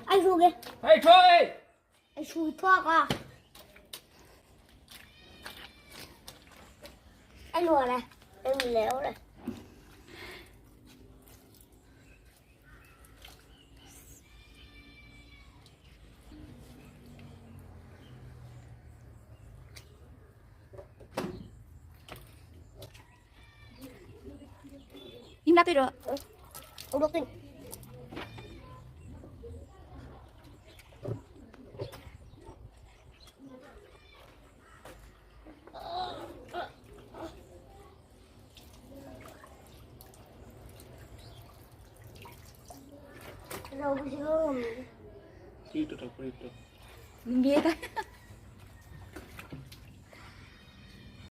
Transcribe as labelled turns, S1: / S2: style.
S1: Anh Su kìa.
S2: Hey Troy!
S1: Anh Su thoa à. Anh lùa này. Em léo này.
S3: Im lặng tôi rồi.
S1: Ông đọc tin. Đâu có gì đâu.
S2: Itu tak boleh itu.
S3: Biar kan.